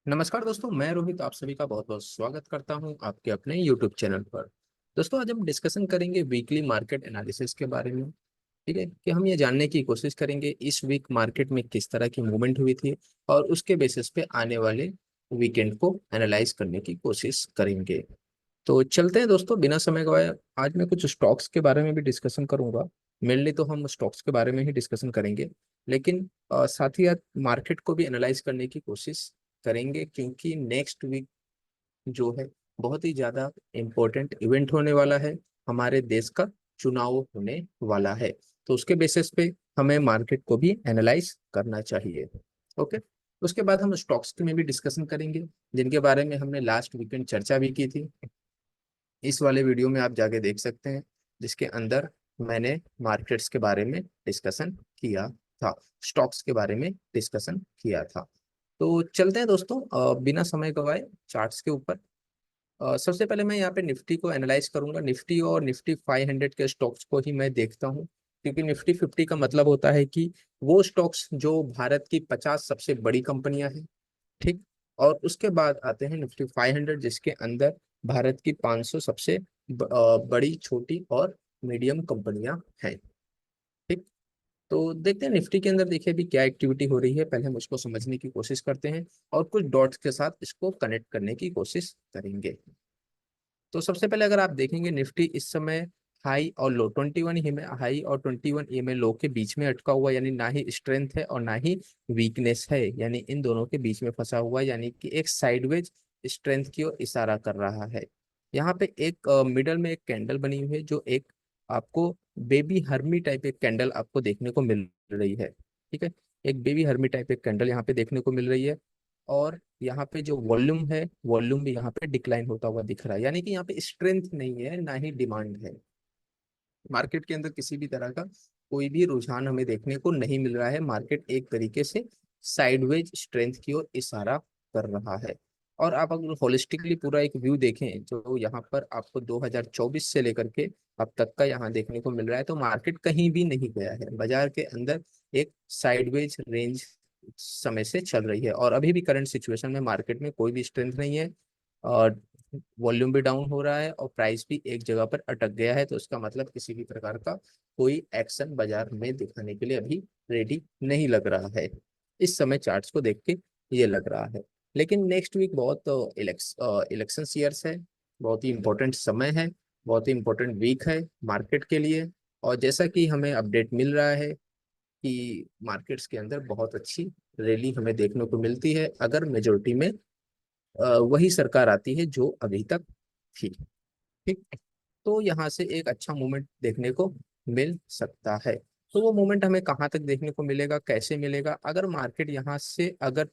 नमस्कार दोस्तों, मैं रोहित आप सभी का बहुत बहुत स्वागत करता हूं आपके अपने YouTube चैनल पर। दोस्तों, आज हम डिस्कशन करेंगे वीकली मार्केट एनालिसिस के बारे में। ठीक है कि हम ये जानने की कोशिश करेंगे इस वीक मार्केट में किस तरह की मूवमेंट हुई थी और उसके बेसिस पे आने वाले वीकेंड को एनालाइज करने की कोशिश करेंगे। तो चलते हैं दोस्तों, बिना समय गवाए। आज मैं कुछ स्टॉक्स के बारे में भी डिस्कशन करूंगा। मेनली तो हम स्टॉक्स के बारे में ही डिस्कशन करेंगे, लेकिन साथ ही साथ मार्केट को भी एनालाइज करने की कोशिश करेंगे, क्योंकि नेक्स्ट वीक जो है बहुत ही ज्यादा इम्पोर्टेंट इवेंट होने वाला है। हमारे देश का चुनाव होने वाला है, तो उसके बेसिस पे हमें मार्केट को भी एनालाइज करना चाहिए। ओके। उसके बाद हम स्टॉक्स में भी डिस्कशन करेंगे, जिनके बारे में हमने लास्ट वीकेंड चर्चा भी की थी। इस वाले वीडियो में आप जाके देख सकते हैं, जिसके अंदर मैंने मार्केट्स के बारे में डिस्कशन किया था, स्टॉक्स के बारे में डिस्कशन किया था। तो चलते हैं दोस्तों, बिना समय गवाए चार्ट्स के ऊपर। सबसे पहले मैं यहाँ पे निफ्टी को एनालाइज करूंगा। निफ्टी और निफ्टी 500 के स्टॉक्स को ही मैं देखता हूँ, क्योंकि निफ्टी 50 का मतलब होता है कि वो स्टॉक्स जो भारत की 50 सबसे बड़ी कंपनियां हैं। ठीक। और उसके बाद आते हैं निफ्टी 500, जिसके अंदर भारत की 500 सबसे बड़ी, छोटी और मीडियम कंपनियां हैं। ठीक। तो देखते हैं निफ्टी के अंदर, देखिए अभी क्या एक्टिविटी हो रही है। पहले हम उसको समझने की कोशिश करते हैं और कुछ डॉट्स के साथ इसको कनेक्ट करने की कोशिश करेंगे। तो सबसे पहले अगर आप देखेंगे, निफ्टी इस समय हाई और लो 21 ही में, हाई और 21 ई में लो के बीच में अटका हुआ, यानी ना ही स्ट्रेंथ है और ना ही वीकनेस है, यानी इन दोनों के बीच में फंसा हुआ है, यानी कि एक साइडवेज स्ट्रेंथ की ओर इशारा कर रहा है। यहाँ पे एक मिडल में एक कैंडल बनी हुई है, जो एक आपको बेबी हर्मी टाइप एक कैंडल आपको देखने को मिल रही है। ठीक है। एक बेबी हर्मी टाइप एक कैंडल यहाँ पे देखने को मिल रही है। और यहाँ पे जो वॉल्यूम है, वॉल्यूम भी यहाँ पे डिक्लाइन होता हुआ दिख रहा है, यानी कि यहाँ पे स्ट्रेंथ नहीं है, ना ही डिमांड है। मार्केट के अंदर किसी भी तरह का कोई भी रुझान हमें देखने को नहीं मिल रहा है। मार्केट एक तरीके से साइडवेज स्ट्रेंथ की ओर इशारा कर रहा है। और आप अगर होलिस्टिकली पूरा एक व्यू देखें, जो यहाँ पर आपको 2024 से लेकर के अब तक का यहाँ देखने को मिल रहा है, तो मार्केट कहीं भी नहीं गया है। बाजार के अंदर एक साइडवेज रेंज समय से चल रही है, और अभी भी करंट सिचुएशन में मार्केट में कोई भी स्ट्रेंथ नहीं है। और वॉल्यूम भी डाउन हो रहा है और प्राइस भी एक जगह पर अटक गया है, तो इसका मतलब किसी भी प्रकार का कोई एक्शन बाजार में दिखाने के लिए अभी रेडी नहीं लग रहा है। इस समय चार्ट्स को देख के ये लग रहा है। लेकिन नेक्स्ट वीक बहुत इलेक्शन ईयर्स है, बहुत ही इंपॉर्टेंट समय है, बहुत ही इंपॉर्टेंट वीक है मार्केट के लिए। और जैसा कि हमें अपडेट मिल रहा है कि मार्केट्स के अंदर बहुत अच्छी रैली हमें देखने को मिलती है, अगर मेजोरिटी में वही सरकार आती है जो अभी तक थी। ठीक। तो यहाँ से एक अच्छा मूवमेंट देखने को मिल सकता है। तो वो मूवमेंट हमें कहाँ तक देखने को मिलेगा, कैसे मिलेगा? अगर मार्केट यहाँ से अगर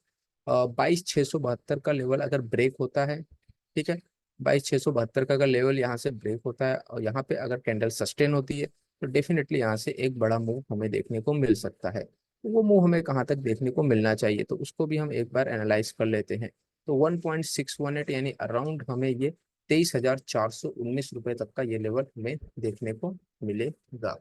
22,672 का लेवल अगर ब्रेक होता है, ठीक है, 22,672 का अगर लेवल यहाँ से ब्रेक होता है और यहाँ पे अगर कैंडल सस्टेन होती है, तो डेफिनेटली यहाँ से एक बड़ा मूव हमें देखने को मिल सकता है। तो वो मूव हमें कहाँ तक देखने को मिलना चाहिए, तो उसको भी हम एक बार एनालाइज कर लेते हैं। तो 1.618 यानी अराउंड हमें ये 23,419 रुपए तक का ये लेवल हमें देखने को मिलेगा।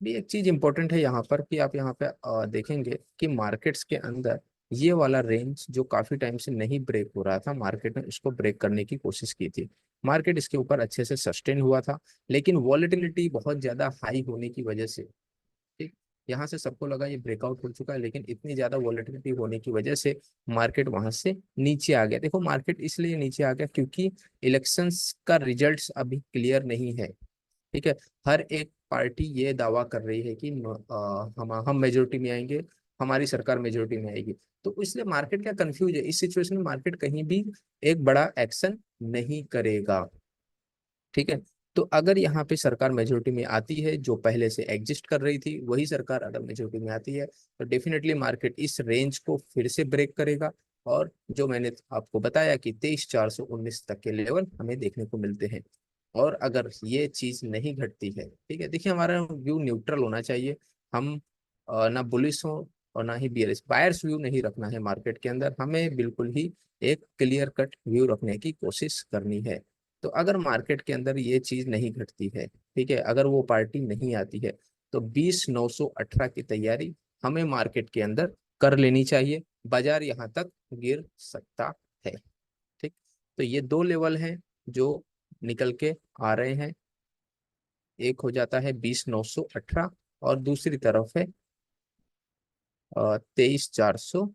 भी एक चीज इंपॉर्टेंट है यहाँ पर कि आप यहाँ पे देखेंगे कि मार्केट्स के अंदर ये वाला रेंज जो काफी टाइम से नहीं ब्रेक हो रहा था, मार्केट ने इसको ब्रेक करने की कोशिश की थी। मार्केट इसके ऊपर अच्छे से सस्टेन हुआ था, लेकिन वॉलेटिलिटी बहुत ज्यादा हाई होने की वजह से, ठीक, यहाँ से सबको लगा ये ब्रेकआउट हो चुका है, लेकिन इतनी ज्यादा वॉलेटिलिटी होने की वजह से मार्केट वहां से नीचे आ गया। देखो, मार्केट इसलिए नीचे आ गया क्योंकि इलेक्शंस का रिजल्ट्स अभी क्लियर नहीं है। ठीक है। हर एक पार्टी ये दावा कर रही है कि हम मेजोरिटी में आएंगे, हमारी सरकार मेजोरिटी में आएगी। तो इसलिए मार्केट क्या कंफ्यूज है, इस सिचुएशन में मार्केट कहीं भी एक बड़ा एक्शन नहीं करेगा। ठीक है। तो अगर यहाँ पे सरकार मेजोरिटी में आती है, जो पहले से एग्जिस्ट कर रही थी वही सरकार अगर मेजोरिटी में आती है, तो डेफिनेटली मार्केट इस रेंज को फिर से ब्रेक करेगा। और जो मैंने आपको बताया कि 23,419 तक के लेवल हमें देखने को मिलते हैं। और अगर ये चीज नहीं घटती है, ठीक है, देखिए हमारा व्यू न्यूट्रल होना चाहिए। हम ना बुलिश हो और ना ही बियरिश, बायर्स व्यू नहीं रखना है मार्केट के अंदर, हमें बिल्कुल ही एक क्लियर कट व्यू रखने की कोशिश करनी है। तो अगर मार्केट के अंदर ये चीज नहीं घटती है, ठीक है, अगर वो पार्टी नहीं आती है, तो 20,918 की तैयारी हमें मार्केट के अंदर कर लेनी चाहिए। बाजार यहाँ तक गिर सकता है। ठीक, तो ये दो लेवल हैं जो निकल के आ रहे हैं। एक हो जाता है 20,918 और दूसरी तरफ है 23,400,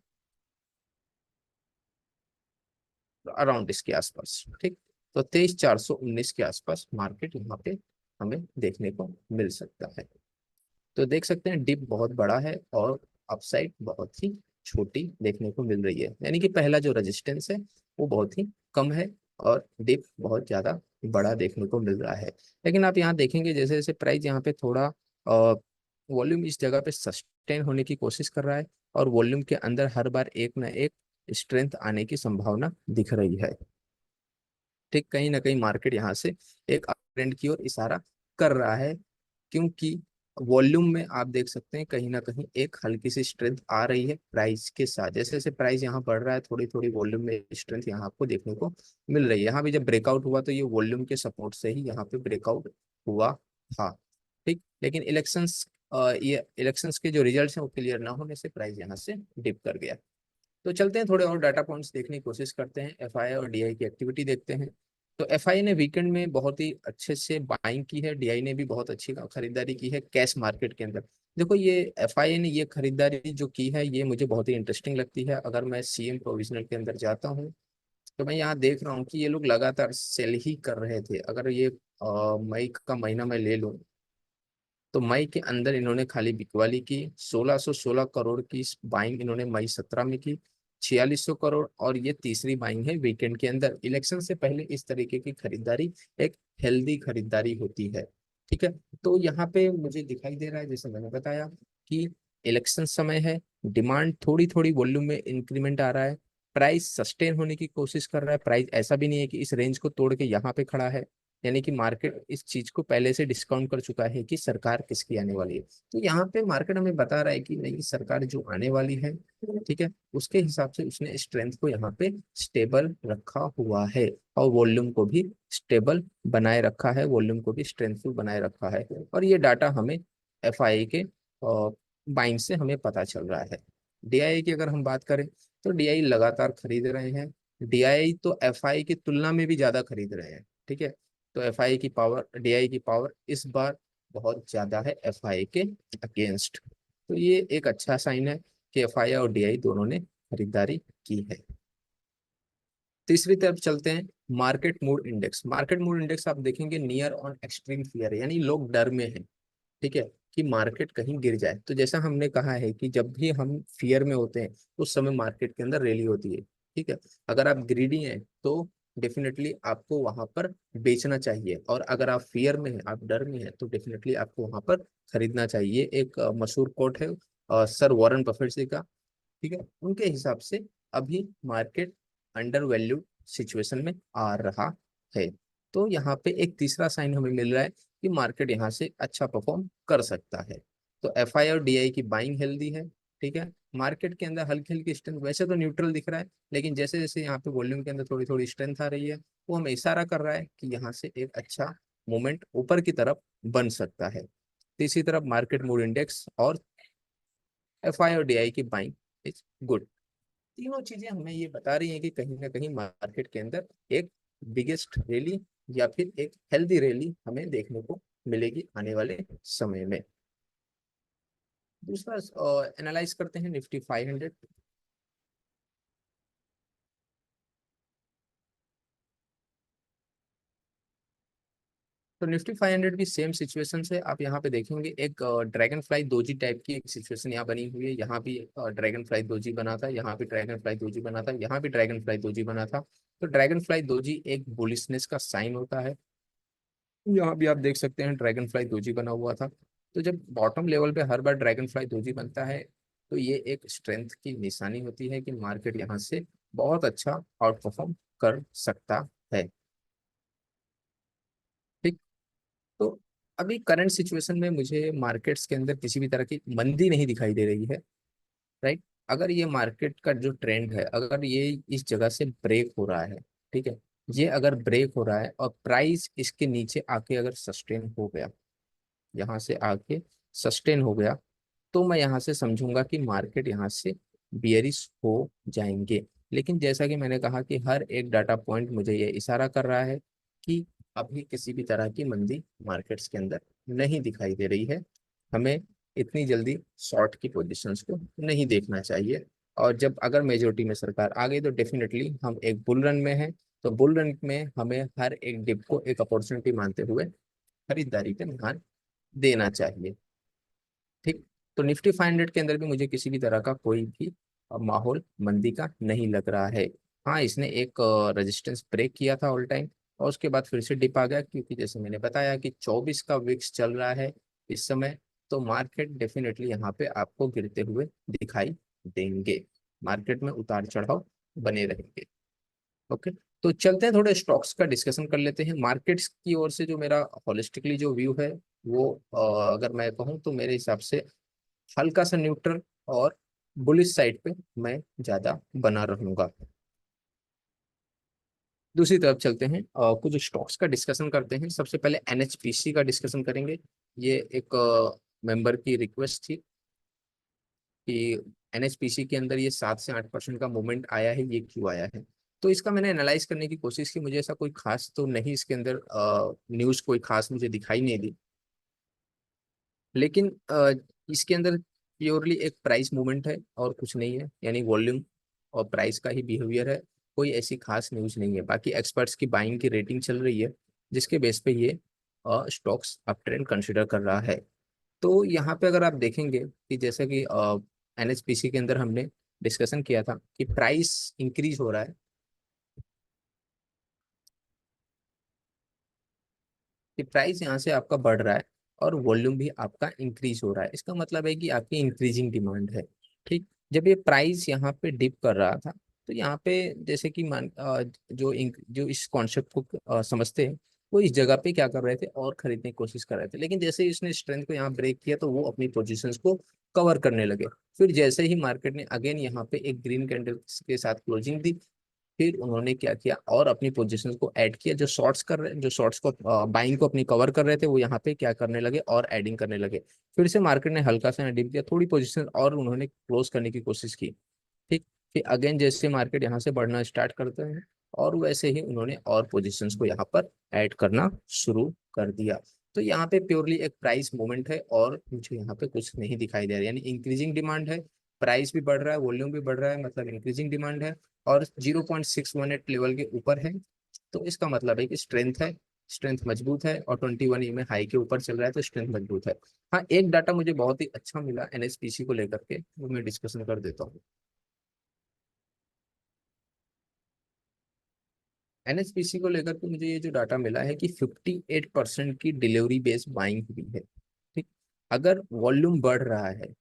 अराउंड इसके आसपास। ठीक, तो 23,419 के आसपास मार्केट यहाँ पे हमें देखने को मिल सकता है। तो देख सकते हैं डिप बहुत बड़ा है और अपसाइड बहुत ही छोटी देखने को मिल रही है, यानी कि पहला जो रेजिस्टेंस है वो बहुत ही कम है और डिप बहुत ज्यादा बड़ा देखने को मिल रहा है। लेकिन आप यहाँ देखेंगे जैसे जैसे प्राइस यहाँ पे थोड़ा वॉल्यूम इस जगह पे सस्टेन होने की कोशिश कर रहा है और वॉल्यूम के अंदर हर बार एक ना एक स्ट्रेंथ आने की संभावना दिख रही है। ठीक, कहीं ना कहीं मार्केट यहाँ से एक ट्रेंड की ओर इशारा कर रहा है, क्योंकि वॉल्यूम में आप देख सकते हैं कहीं ना कहीं एक हल्की सी स्ट्रेंथ आ रही है प्राइस के साथ। जैसे जैसे प्राइस यहाँ बढ़ रहा है थोड़ी थोड़ी वॉल्यूम में स्ट्रेंथ यहाँ आपको देखने को मिल रही है। यहाँ भी जब ब्रेकआउट हुआ तो ये वॉल्यूम के सपोर्ट से ही यहाँ पे ब्रेकआउट हुआ था। ठीक, लेकिन ये इलेक्शंस के जो रिजल्ट्स हैं वो क्लियर ना होने से प्राइस यहाँ से डिप कर गया। तो चलते हैं थोड़े और डाटा पॉइंट्स देखने की कोशिश करते हैं, एफआई और डीआई की एक्टिविटी देखते हैं। तो एफआई ने वीकेंड में बहुत ही अच्छे से बाइंग की है, डीआई ने भी बहुत अच्छी खरीदारी की है कैश मार्केट के अंदर। देखो ये एफआई ने ये खरीदारी जो की है ये मुझे बहुत ही इंटरेस्टिंग लगती है। अगर मैं सीएम प्रोविजनल के अंदर जाता हूँ तो मैं यहाँ देख रहा हूँ कि ये लोग लगातार सेल ही कर रहे थे। अगर ये मई का महीना मैं ले लूँ तो मई के अंदर इन्होंने खाली बिकवाली की 1616 करोड़ की बाइंग इन्होंने मई 17 में की, 4600 करोड़, और ये तीसरी बाइंग है वीकेंड के अंदर। इलेक्शन से पहले इस तरीके की खरीदारी एक हेल्दी खरीदारी होती है। ठीक है, तो यहाँ पे मुझे दिखाई दे रहा है जैसे मैंने बताया कि इलेक्शन समय है, डिमांड थोड़ी थोड़ी वॉल्यूम में इंक्रीमेंट आ रहा है, प्राइस सस्टेन होने की कोशिश कर रहा है। प्राइस ऐसा भी नहीं है कि इस रेंज को तोड़ के यहाँ पे खड़ा है, यानी कि मार्केट इस चीज को पहले से डिस्काउंट कर चुका है कि सरकार किसकी आने वाली है। तो यहाँ पे मार्केट हमें बता रहा है कि नई सरकार जो आने वाली है, ठीक है, उसके हिसाब से उसने स्ट्रेंथ को यहाँ पे स्टेबल रखा हुआ है और वॉल्यूम को भी स्टेबल बनाए रखा है, वॉल्यूम को भी स्ट्रेंथफुल बनाए रखा है। और ये डाटा हमें एफआई के बाइंग से हमें पता चल रहा है। डीआई की अगर हम बात करें तो डीआई लगातार खरीद रहे हैं, डीआई तो एफआई की तुलना में भी ज्यादा खरीद रहे हैं। ठीक है, तो एफआई की पावर, डीआई की पावर इस बार बहुत ज्यादा है एफआई के अगेंस्ट। तो ये एक अच्छा साइन है कि एफआई और डीआई दोनों ने खरीदारी की है। तीसरी तरफ चलते हैं, market mood index. Market mood index आप देखेंगे नियर ऑन एक्सट्रीम फियर, यानी लोग डर में हैं। ठीक है, कि मार्केट कहीं गिर जाए। तो जैसा हमने कहा है कि जब भी हम फियर में होते हैं उस समय मार्केट के अंदर रैली होती है। ठीक है, अगर आप ग्रीडी हैं तो डेफिनेटली आपको वहां पर बेचना चाहिए, और अगर आप फियर में हैं, आप डर में हैं, तो डेफिनेटली आपको वहां पर खरीदना चाहिए। एक मशहूर कोट है सर वॉरेन बफेट जी का। ठीक है, उनके हिसाब से अभी मार्केट अंडर वैल्यूड सिचुएशन में आ रहा है। तो यहाँ पे एक तीसरा साइन हमें मिल रहा है कि मार्केट यहाँ से अच्छा परफॉर्म कर सकता है। तो एफआई और डीआई की बाइंग हेल्दी है। ठीक है, मार्केट के अंदर हल्की हल्की स्ट्रेंथ, वैसे तो न्यूट्रल दिख रहा है, लेकिन जैसे जैसे यहाँ पे वॉल्यूम के अंदर थोड़ी थोड़ी स्ट्रेंथ आ रही है वो हमें इशारा कर रहा है कि यहाँ से एक अच्छा मूवमेंट ऊपर की तरफ बन सकता है। तीसरी तरफ मार्केट मूड इंडेक्स और एफआई और डीआई की बाइंग इज गुड। तीनों चीजें हमें ये बता रही हैं कि कहीं ना कहीं मार्केट के अंदर एक बिगेस्ट रैली या फिर एक हेल्दी रैली हमें देखने को मिलेगी आने वाले समय में। दूसरा एनालाइज करते हैं निफ्टी 500। तो निफ्टी 500 की सेम सिचुएशन से आप यहाँ पे देखेंगे एक ड्रैगन फ्लाई दोजी टाइप की एक सिचुएशन यहाँ बनी हुई है। यहाँ भी ड्रैगन फ्लाई दोजी बना था, यहाँ भी ड्रैगन फ्लाई दोजी बना था, यहाँ भी ड्रैगन फ्लाई दोजी बना था। तो ड्रैगन फ्लाई दोजी एक बुलिशनेस का साइन होता है। यहाँ भी आप देख सकते हैं ड्रैगन फ्लाई दोजी बना हुआ था। तो जब बॉटम लेवल पे हर बार ड्रैगन फ्लाई दोजी बनता है तो ये एक स्ट्रेंथ की निशानी होती है कि मार्केट यहाँ से बहुत अच्छा आउट परफॉर्म कर सकता है। ठीक, तो अभी करंट सिचुएशन में मुझे मार्केट्स के अंदर किसी भी तरह की मंदी नहीं दिखाई दे रही है। राइट, अगर ये मार्केट का जो ट्रेंड है अगर ये इस जगह से ब्रेक हो रहा है, ठीक है, ये अगर ब्रेक हो रहा है और प्राइस इसके नीचे आके अगर सस्टेन हो गया, यहाँ से आके सस्टेन हो गया, तो मैं यहाँ से समझूंगा कि मार्केट यहाँ से बियरिश हो जाएंगे। लेकिन जैसा कि मैंने कहा कि हर एक डाटा पॉइंट मुझे ये इशारा कर रहा है कि अभी किसी भी तरह की मंदी मार्केट्स के अंदर नहीं दिखाई दे रही है। हमें इतनी जल्दी शॉर्ट की पोजीशंस को नहीं देखना चाहिए। और जब अगर मेजोरिटी में सरकार आ गई तो डेफिनेटली हम एक बुल रन में हैं। तो बुल रन में हमें हर एक डिप को एक अपॉर्चुनिटी मानते हुए खरीदारी पे ध्यान देना चाहिए। ठीक। तो निफ्टी 500 के अंदर भी मुझे किसी भी तरह का कोई भी माहौल मंदी का नहीं लग रहा है। हाँ, इसने एक रेजिस्टेंस ब्रेक किया था ऑल टाइम, और उसके बाद फिर से डिप आ गया, क्योंकि जैसे मैंने बताया कि 24 का विक्स चल रहा है इस समय। तो मार्केट डेफिनेटली यहाँ पे आपको गिरते हुए दिखाई देंगे। मार्केट में उतार चढ़ाव बने रहेंगे। ओके। तो चलते हैं, थोड़े स्टॉक्स का डिस्कशन कर लेते हैं। मार्केट्स की ओर से जो मेरा होलिस्टिकली जो व्यू है वो अगर मैं कहूँ तो मेरे हिसाब से हल्का सा न्यूट्रल और बुलिश साइड पे मैं ज्यादा बना रहूंगा। दूसरी तरफ चलते हैं, कुछ स्टॉक्स का डिस्कशन करते हैं। सबसे पहले एनएचपीसी का डिस्कशन करेंगे। ये एक मेंबर की रिक्वेस्ट थी कि एनएचपीसी के अंदर ये 7 से 8% का मूवमेंट आया है, ये क्यों आया है। तो इसका मैंने एनालाइज करने की कोशिश की। मुझे ऐसा कोई खास तो नहीं इसके अंदर न्यूज़ कोई खास मुझे दिखाई नहीं दी। लेकिन इसके अंदर प्योरली एक प्राइस मूवमेंट है और कुछ नहीं है, यानी वॉल्यूम और प्राइस का ही बिहेवियर है। कोई ऐसी खास न्यूज़ नहीं है। बाकी एक्सपर्ट्स की बाइंग की रेटिंग चल रही है, जिसके बेस पे ये स्टॉक्स अप ट्रेंड कंसिडर कर रहा है। तो यहाँ पे अगर आप देखेंगे कि जैसे कि एनएचपीसी के अंदर हमने डिस्कशन किया था कि प्राइस इंक्रीज हो रहा है, कि प्राइस यहाँ से आपका बढ़ रहा है और वॉल्यूम भी आपका इंक्रीज हो रहा है। इसका मतलब है कि आपकी इंक्रीजिंग डिमांड है। ठीक। जब ये प्राइस यहाँ पे डिप कर रहा था, तो यहाँ पे जैसे कि जो इस कॉन्सेप्ट को समझते हैं, वो इस जगह पे क्या कर रहे थे, और खरीदने की कोशिश कर रहे थे। लेकिन जैसे ही इसने स्ट्रेंथ को यहाँ ब्रेक किया, तो वो अपनी पोजीशंस को कवर करने लगे। फिर जैसे ही मार्केट ने अगेन यहाँ पे एक ग्रीन कैंडल के साथ क्लोजिंग दी, फिर उन्होंने क्या किया और अपनी पोजीशंस को ऐड किया। जो शॉर्ट्स को बाइंग को अपनी कवर कर रहे थे, वो यहाँ पे क्या करने लगे और एडिंग करने लगे। फिर से मार्केट ने हल्का सा डिप दिया, थोड़ी पोजीशन और उन्होंने क्लोज करने की कोशिश की। ठीक। फिर अगेन जैसे मार्केट यहाँ से बढ़ना स्टार्ट करते हैं, और वैसे ही उन्होंने और पोजीशंस को यहाँ पर ऐड करना शुरू कर दिया। तो यहाँ पे प्योरली एक प्राइस मूवमेंट है, और मुझे यहाँ पे कुछ नहीं दिखाई दे रहा है। यानी इंक्रीजिंग डिमांड है, प्राइस भी बढ़ रहा है, वॉल्यूम भी बढ़ रहा है, मतलब इंक्रीजिंग डिमांड है, और 0.618 लेवल के ऊपर है। तो इसका मतलब है कि स्ट्रेंथ है, स्ट्रेंथ मजबूत है, और 21 में हाई के ऊपर चल रहा है, तो स्ट्रेंथ मजबूत है। हाँ, एक डाटा मुझे बहुत ही अच्छा मिला एनएचपीसी को लेकर के, वो मैं डिस्कशन कर देता हूँ। एनएचपीसी को लेकर के मुझे ये जो डाटा मिला है कि 58% की डिलीवरी बेस्ड बाइंग हुई है। ठीक। अगर वॉल्यूम बढ़ रहा है,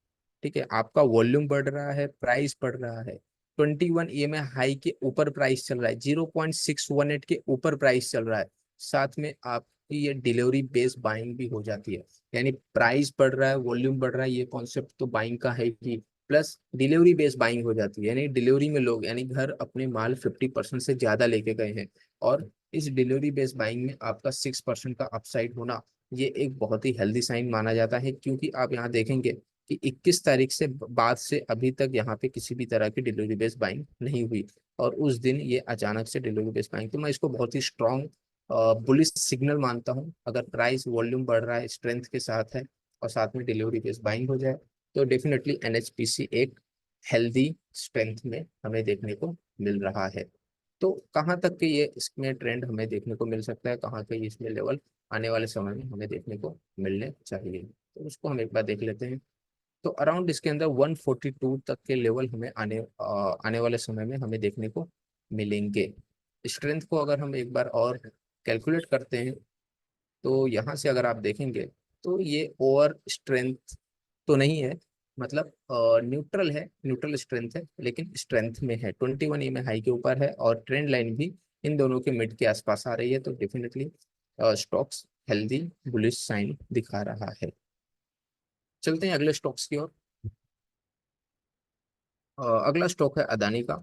ठीक है, आपका वॉल्यूम बढ़ रहा है, प्राइस बढ़ रहा है, 21 ईएमए हाई के ऊपर प्राइस चल रहा है, 0.618 के ऊपर प्राइस चल रहा है, साथ में आपकी ये डिलीवरी बेस्ड बाइंग भी हो जाती है। यानी प्राइस बढ़ रहा है, वॉल्यूम बढ़ रहा है, ये कॉन्सेप्ट तो बाइंग का है कि प्लस डिलीवरी बेस्ड बाइंग हो जाती है। यानी डिलीवरी में लोग, यानी घर अपने माल 50% से ज्यादा लेके गए हैं, और इस डिलीवरी बेस्ड बाइंग में आपका 6% का अपसाइड होना, ये एक बहुत ही हेल्दी साइन माना जाता है। क्योंकि आप यहाँ देखेंगे कि 21 तारीख से बाद से अभी तक यहाँ पे किसी भी तरह की डिलीवरी बेस्ड बाइंग नहीं हुई, और उस दिन ये अचानक से डिलीवरी बेस्ड बाइंग, तो मैं इसको बहुत ही स्ट्रॉन्ग बुलिश सिग्नल मानता हूँ। अगर प्राइस वॉल्यूम बढ़ रहा है, स्ट्रेंथ के साथ है, और साथ में डिलीवरी बेस्ड बाइंग हो जाए, तो डेफिनेटली एनएचपीसी एक हेल्दी स्ट्रेंथ में हमें देखने को मिल रहा है। तो कहाँ तक के ये इसमें ट्रेंड हमें देखने को मिल सकता है, कहाँ के इसमें लेवल आने वाले समय में हमें देखने को मिलने चाहिए, तो उसको हम एक बार देख लेते हैं। तो अराउंड इसके अंदर 142 तक के लेवल हमें आने वाले समय में हमें देखने को मिलेंगे। स्ट्रेंथ को अगर हम एक बार और कैलकुलेट करते हैं, तो यहाँ से अगर आप देखेंगे, तो ये ओवर स्ट्रेंथ तो नहीं है, मतलब न्यूट्रल है, न्यूट्रल स्ट्रेंथ है, लेकिन स्ट्रेंथ में है, 21 में हाई के ऊपर है, और ट्रेंड लाइन भी इन दोनों के मिड के आसपास आ रही है। तो definitely stocks healthy bullish sign दिखा रहा है। चलते हैं अगले स्टॉक्स की ओर। अगला स्टॉक है अदानी का।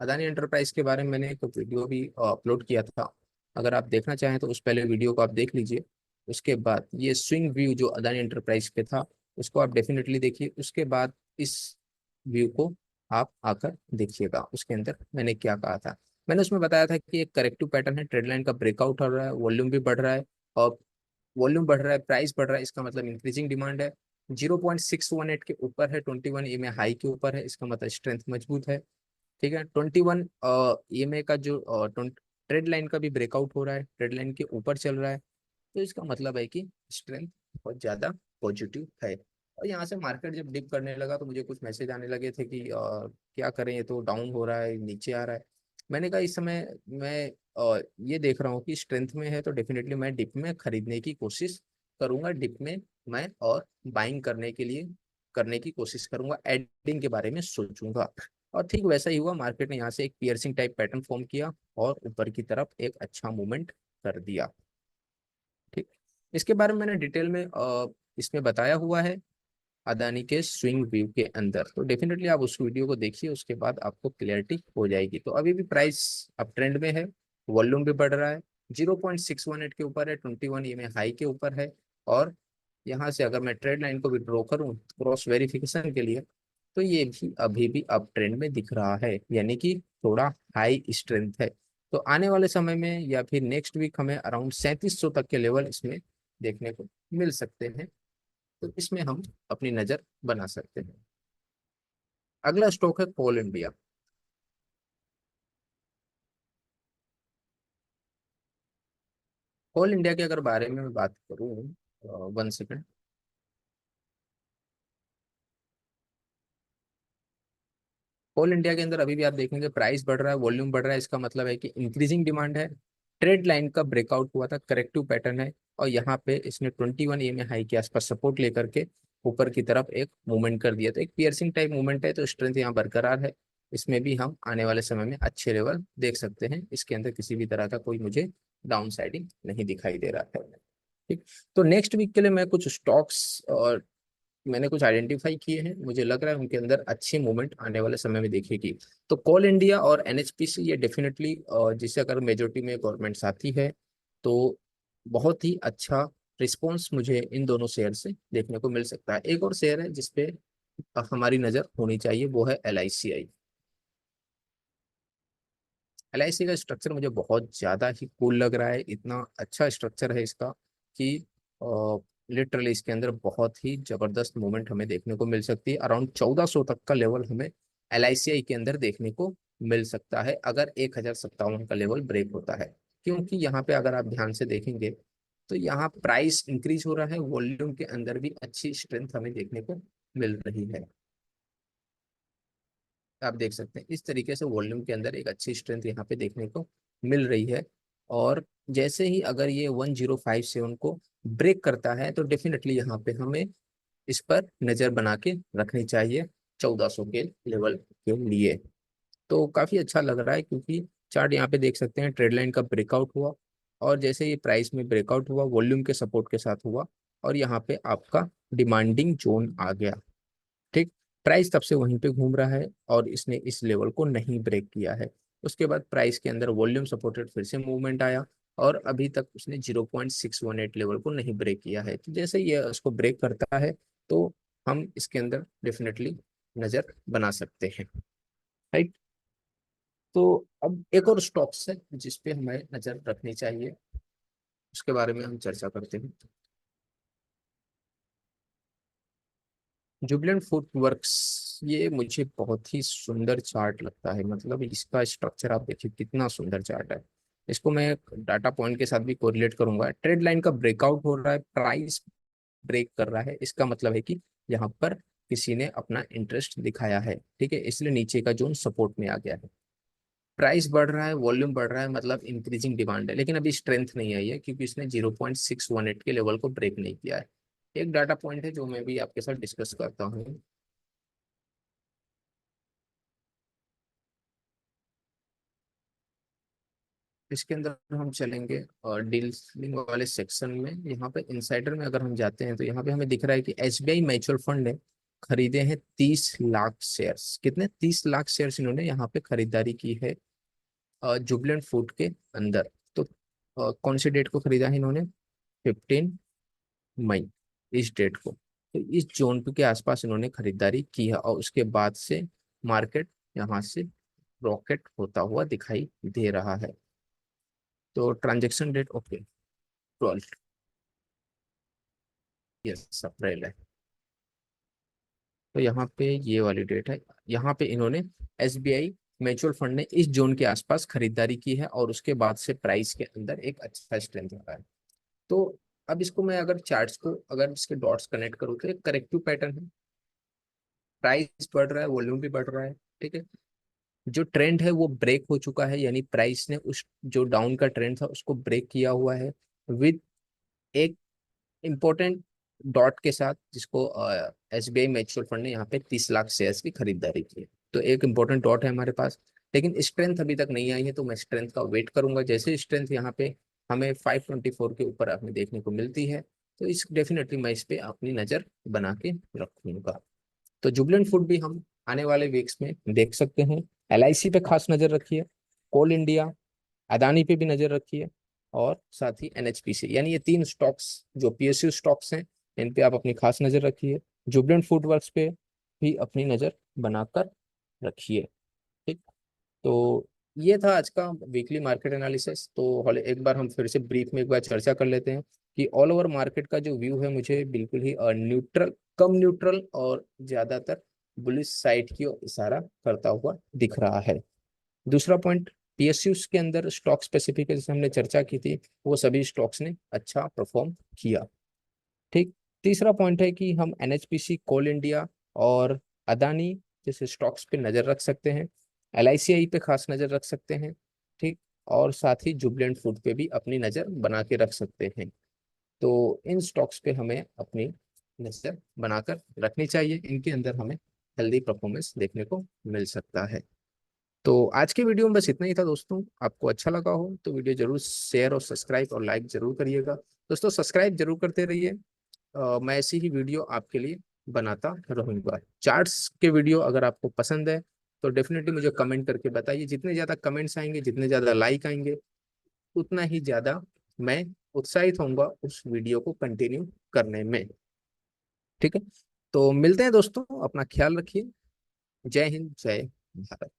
अदानी एंटरप्राइज के बारे में मैंने एक वीडियो भी अपलोड किया था। अगर आप देखना चाहें तो उस पहले वीडियो को आप देख लीजिए। उसके बाद ये स्विंग व्यू जो अदानी एंटरप्राइज पे था, उसको आप डेफिनेटली देखिए। उसके बाद इस व्यू को आप आकर देखिएगा उसके अंदर मैंने क्या कहा था। मैंने उसमें बताया था कि एक करेक्टिव पैटर्न है, ट्रेड लाइन का ब्रेकआउट हो रहा है, वॉल्यूम भी बढ़ रहा है, और वॉल्यूम बढ़ रहा है, प्राइस बढ़ रहा है, इसका मतलब इंक्रीजिंग डिमांड है। 0.618 के ऊपर है, 21 ईएमए हाई के ऊपर है, इसका मतलब स्ट्रेंथ मजबूत है। ठीक है, 21 ईएमए का जो ट्रेड लाइन का भी ब्रेकआउट हो रहा है, ट्रेड लाइन के ऊपर चल रहा है, तो इसका मतलब है कि स्ट्रेंथ बहुत ज्यादा पॉजिटिव है। और यहाँ से मार्केट जब डिप करने लगा तो मुझे कुछ मैसेज आने लगे थे कि क्या करें, ये तो डाउन हो रहा है, नीचे आ रहा है। मैंने कहा इस समय मैं ये देख रहा हूँ कि स्ट्रेंथ में है, तो डेफिनेटली मैं डिप में खरीदने की कोशिश करूंगा। डिप में मैं और बाइंग करने की कोशिश करूंगा, एडिंग के बारे में सोचूंगा। और ठीक वैसा ही हुआ, मार्केट ने यहाँ से एक पियर्सिंग टाइप पैटर्न फॉर्म किया और ऊपर की तरफ एक अच्छा मूवमेंट कर दिया। ठीक, इसके बारे में मैंने डिटेल में इसमें बताया हुआ है अदानी के स्विंग व्यू के अंदर, तो डेफिनेटली आप उस वीडियो को देखिए, उसके बाद आपको क्लियरिटी हो जाएगी। तो अभी भी प्राइस अप ट्रेंड में है, वॉल्यूम भी बढ़ रहा है, 0.618 के ऊपर है, 21 ईएमए हाई के ऊपर है। और यहाँ से अगर मैं ट्रेड लाइन को भी ड्रॉ करूँ क्रॉस वेरिफिकेशन के लिए, तो ये भी अभी भी अप ट्रेंड में दिख रहा है, यानी कि थोड़ा हाई स्ट्रेंथ है। तो आने वाले समय में या फिर नेक्स्ट वीक हमें अराउंड 3700 तक के लेवल इसमें देखने को मिल सकते हैं। तो इसमें हम अपनी नजर बना सकते हैं। अगला स्टॉक है कोल इंडिया। कोल इंडिया के अगर बारे में मैं बात करूं, वन सेकंड। कोल इंडिया के अंदर अभी भी आप देखेंगे प्राइस बढ़ रहा है, वॉल्यूम बढ़ रहा है, इसका मतलब है कि इंक्रीजिंग डिमांड है। ट्रेड लाइन का ब्रेकआउट हुआ था, करेक्टिव पैटर्न है, और यहाँ पे इसने 21 ईएमए हाई के आसपास सपोर्ट लेकर के ऊपर की तरफ एक मूवमेंट कर दिया, तो एक पियर्सिंग टाइप मूवमेंट है, तो स्ट्रेंथ यहाँ बरकरार है। इसमें भी हम आने वाले समय में अच्छे लेवल देख सकते हैं, इसके अंदर किसी भी तरह का कोई मुझे डाउन साइडिंग नहीं दिखाई दे रहा है। ठीक, तो नेक्स्ट वीक के लिए मैं कुछ स्टॉक्स और मैंने कुछ आइडेंटिफाई किए हैं, मुझे लग रहा है उनके अंदर अच्छी मूवमेंट आने वाले समय में देखेगी। तो कोल इंडिया और एनएचपीसी ये डेफिनेटली, जिससे अगर मेजोरिटी में गवर्नमेंट्स आती है तो बहुत ही अच्छा रिस्पॉन्स मुझे इन दोनों शेयर से देखने को मिल सकता है। एक और शेयर है जिसपे हमारी नजर होनी चाहिए, वो है L I C I. L I सी का स्ट्रक्चर मुझे बहुत ज्यादा ही कूल लग रहा है, इतना अच्छा स्ट्रक्चर है इसका कि लिटरली इसके अंदर बहुत ही जबरदस्त मूवमेंट हमें देखने को मिल सकती है। अराउंड 1400 तक का लेवल हमें एल आई सी आई के अंदर देखने को मिल सकता है, अगर 1057 का लेवल ब्रेक होता है। क्योंकि यहाँ पे अगर आप ध्यान से देखेंगे तो यहाँ प्राइस इंक्रीज हो रहा है, वॉल्यूम के अंदर भी अच्छी स्ट्रेंथ हमें देखने को मिल रही है। आप देख सकते हैं इस तरीके से वॉल्यूम के अंदर एक अच्छी स्ट्रेंथ यहाँ पे देखने को मिल रही है। और जैसे ही अगर ये 1057 को ब्रेक करता है तो डेफिनेटली यहाँ पे हमें इस पर नजर बना के रखनी चाहिए 1400 के लेवल के लिए। तो काफी अच्छा लग रहा है, क्योंकि चार्ट यहाँ पे देख सकते हैं ट्रेड लाइन का ब्रेकआउट हुआ, और जैसे ये प्राइस में ब्रेकआउट हुआ वॉल्यूम के सपोर्ट के साथ हुआ, और यहाँ पे आपका डिमांडिंग जोन आ गया। ठीक, प्राइस तब से वहीं पे घूम रहा है और इसने इस लेवल को नहीं ब्रेक किया है। उसके बाद प्राइस के अंदर वॉल्यूम सपोर्टेड फिर से मूवमेंट आया, और अभी तक उसने 0.618 लेवल को नहीं ब्रेक किया है। तो जैसे ये उसको ब्रेक करता है तो हम इसके अंदर डेफिनेटली नजर बना सकते हैं। राइट, तो अब एक और स्टॉक्स है जिसपे हमें नजर रखनी चाहिए, उसके बारे में हम चर्चा करते हैं। जुबिलेंट फुटवर्क्स, ये मुझे बहुत ही सुंदर चार्ट लगता है, मतलब इसका स्ट्रक्चर आप देखिए कितना सुंदर चार्ट है। इसको मैं डाटा पॉइंट के साथ भी कोरिलेट करूंगा। ट्रेड लाइन का ब्रेकआउट हो रहा है, प्राइस ब्रेक कर रहा है, इसका मतलब है कि यहाँ पर किसी ने अपना इंटरेस्ट दिखाया है। ठीक है, इसलिए नीचे का जोन सपोर्ट में आ गया है। प्राइस बढ़ रहा है, वॉल्यूम बढ़ रहा है, मतलब इंक्रीजिंग डिमांड है, लेकिन अभी स्ट्रेंथ नहीं आई है क्योंकि इसने 0.618 के लेवल को ब्रेक नहीं किया है। एक डाटा पॉइंट है जो मैं भी आपके साथ डिस्कस करता हूँ। इसके अंदर हम चलेंगे और डीलिंग वाले सेक्शन में, यहाँ पे इनसाइडर में अगर हम जाते हैं तो यहाँ पे हमें दिख रहा है कि एसबीआई म्यूचुअल फंड ने खरीदे हैं 30 लाख शेयर्स। कितने? 30 लाख शेयर्स इन्होंने यहाँ पे खरीदारी की है जुबलेंट फूड के अंदर। तो कौन सी डेट को खरीदा है इन्होंने? 15 मई, इस डेट को। तो इस जोन के आसपास इन्होंने खरीदारी की है, और उसके बाद से मार्केट यहाँ से रॉकेट होता हुआ दिखाई दे रहा है। तो ट्रांजेक्शन डेट ओके 12, यस अप्रैल है। तो यहाँ पे ये वाली डेट है। यहाँ पे इन्होंने एसबीआई म्यूचुअल फंड ने इस जोन के आसपास खरीदारी की है और उसके बाद से प्राइस के अंदर एक अच्छा स्ट्रेंथ रहा है। तो अब इसको मैं अगर चार्ट्स को अगर इसके डॉट्स कनेक्ट करूँ तो एक करेक्टिव पैटर्न है। प्राइस बढ़ रहा है, वॉल्यूम भी बढ़ रहा है। ठीक है। जो ट्रेंड है वो ब्रेक हो चुका है, यानी प्राइस ने उस जो डाउन का ट्रेंड था उसको ब्रेक किया हुआ है विद एक इम्पोर्टेंट डॉट के साथ, जिसको एसबीआई म्यूचुअल फंड ने यहाँ पे 30 लाख शेयर्स की खरीदारी की है। तो एक इम्पोर्टेंट डॉट है हमारे पास, लेकिन स्ट्रेंथ अभी तक नहीं आई है, तो मैं स्ट्रेंथ का वेट करूंगा। जैसे स्ट्रेंथ यहाँ पे हमें 524 के ऊपर हमें देखने को मिलती है, तो इस डेफिनेटली मैं इस पे अपनी नजर बना के रखूंगा। तो जुबलेंट फूड भी हम आने वाले वीक्स में देख सकते हैं। एलआईसी पे खास नजर रखिए, कोल इंडिया, अदानी पे भी नजर रखिए, और साथ ही एनएचपीसी, यानी ये तीन स्टॉक्स जो पीएसयू स्टॉक्स हैं, इन पे आप अपनी खास नजर रखिए। जुबलेंट फूड वर्क्स पे भी अपनी नजर बनाकर रखिए। ठीक। तो ये था आज का वीकली मार्केट एनालिसिस। तो हॉले एक बार हम फिर से ब्रीफ में एक बार चर्चा कर लेते हैं कि ऑल ओवर मार्केट का जो व्यू है मुझे बिल्कुल ही न्यूट्रल, कम न्यूट्रल और ज्यादातर बुलिश साइड की ओर इशारा करता हुआ दिख रहा है। दूसरा पॉइंट, पीएसयूज के अंदर स्टॉक स्पेसिफिक जैसे हमने चर्चा की थी, वो सभी स्टॉक्स ने अच्छा परफॉर्म किया। ठीक। तीसरा पॉइंट है कि हम एनएचपीसी, कोल इंडिया और अदानी जैसे स्टॉक्स पे नजर रख सकते हैं। एलआईसीआई पे खास नजर रख सकते हैं। ठीक। और साथ ही जुबलेंट फूड पे भी अपनी नजर बना के रख सकते हैं। तो इन स्टॉक्स पे हमें अपनी नजर बनाकर रखनी चाहिए, इनके अंदर हमें हेल्दी परफॉर्मेंस देखने को मिल सकता है। तो आज के वीडियो में बस इतना ही था दोस्तों। आपको अच्छा लगा हो तो वीडियो जरूर शेयर और सब्सक्राइब और लाइक जरूर करिएगा। दोस्तों सब्सक्राइब जरूर करते रहिए। मैं ऐसी ही वीडियो आपके लिए बनाता रहूंगा। चार्ट्स के वीडियो अगर आपको पसंद है तो डेफिनेटली मुझे कमेंट करके बताइए। जितने ज़्यादा कमेंट्स आएंगे, जितने ज़्यादा लाइक आएंगे, उतना ही ज़्यादा मैं उत्साहित होऊंगा उस वीडियो को कंटिन्यू करने में। ठीक है। तो मिलते हैं दोस्तों, अपना ख्याल रखिए। जय हिंद, जय भारत।